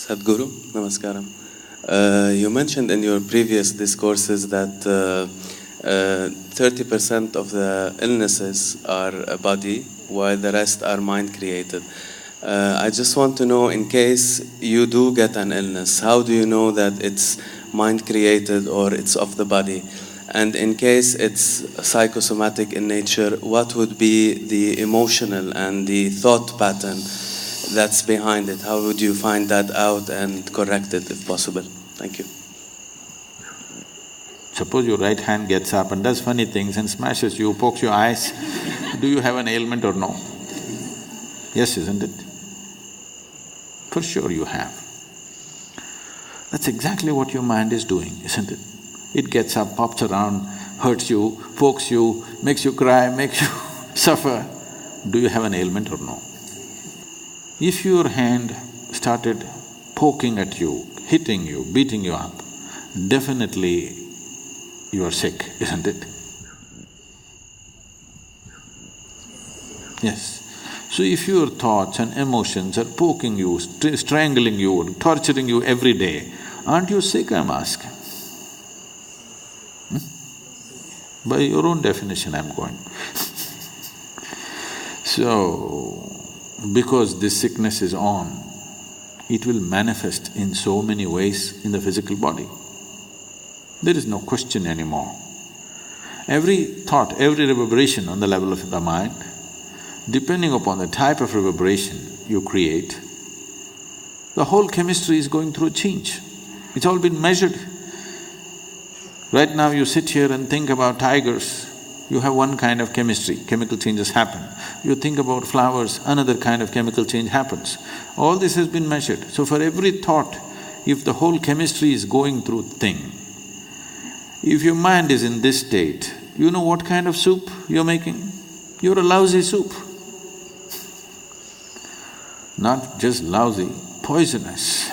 Sadhguru, namaskaram. You mentioned in your previous discourses that 30% of the illnesses are body, while the rest are mind-created. I just want to know, in case you do get an illness, how do you know that it's mind-created or it's of the body? And in case it's psychosomatic in nature, what would be the emotional and the thought pattern that's behind it? How would you find that out and correct it if possible? Thank you. Suppose your right hand gets up and does funny things and smashes you, pokes your eyes, do you have an ailment or no? Yes, isn't it? For sure you have. That's exactly what your mind is doing, isn't it? It gets up, pops around, hurts you, pokes you, makes you cry, makes you suffer. Do you have an ailment or no? If your hand started poking at you, hitting you, beating you up, definitely you are sick, isn't it? Yes. So if your thoughts and emotions are poking you, strangling you, torturing you every day, aren't you sick, I'm asking? By your own definition I'm going. So, because this sickness is on, it will manifest in so many ways in the physical body. There is no question anymore. Every thought, every reverberation on the level of the mind, depending upon the type of reverberation you create, the whole chemistry is going through a change. It's all been measured. Right now you sit here and think about tigers, you have one kind of chemistry, chemical changes happen. You think about flowers, another kind of chemical change happens. All this has been measured. So for every thought, if the whole chemistry is going through thing, if your mind is in this state, you know what kind of soup you're making? You're a lousy soup. Not just lousy, poisonous.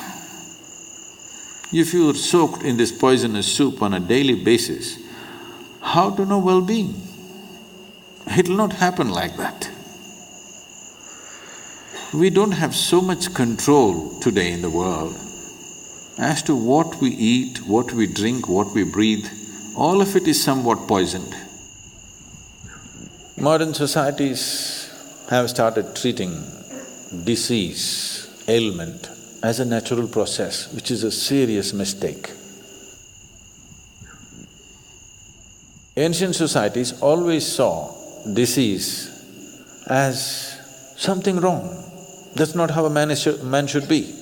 If you're soaked in this poisonous soup on a daily basis, how to know well-being? It'll not happen like that. We don't have so much control today in the world as to what we eat, what we drink, what we breathe, all of it is somewhat poisoned. Modern societies have started treating disease, ailment as a natural process, which is a serious mistake. Ancient societies always saw disease as something wrong. That's not how a man should be.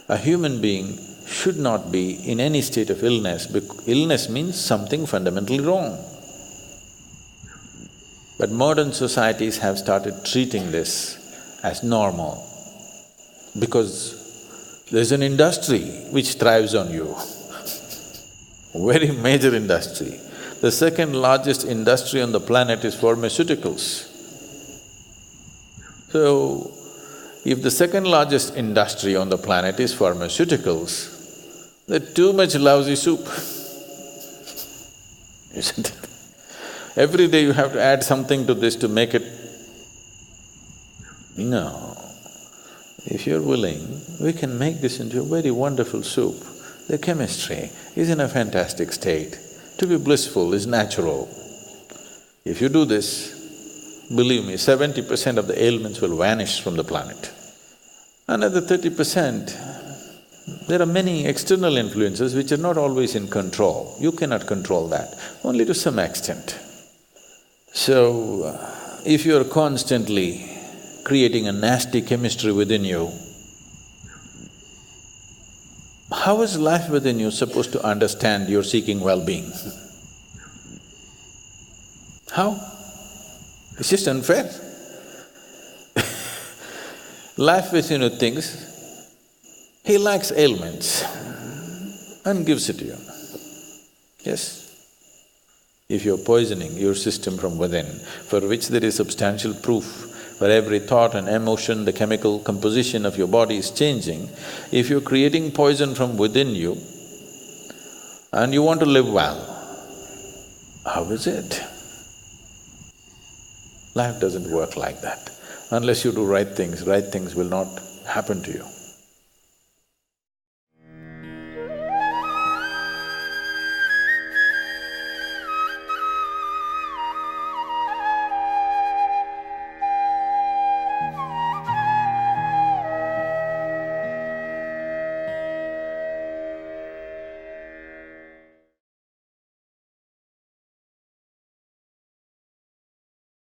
A human being should not be in any state of illness, because illness means something fundamentally wrong. But modern societies have started treating this as normal, because there's an industry which thrives on you, very major industry. The second largest industry on the planet is pharmaceuticals. So, if the second largest industry on the planet is pharmaceuticals, there's too much lousy soup, isn't it? Every day you have to add something to this to make it… No. If you're willing, we can make this into a very wonderful soup. The chemistry is in a fantastic state. To be blissful is natural. If you do this, believe me, 70% of the ailments will vanish from the planet. Another 30%, there are many external influences which are not always in control. You cannot control that, only to some extent. So, if you're constantly creating a nasty chemistry within you, how is life within you supposed to understand you're seeking well-being? How? It's just unfair. Life within you thinks, he likes ailments and gives it to you. Yes? If you're poisoning your system from within, for which there is substantial proof, for every thought and emotion, the chemical composition of your body is changing. If you're creating poison from within you and you want to live well, how is it? Life doesn't work like that. Unless you do right things will not happen to you.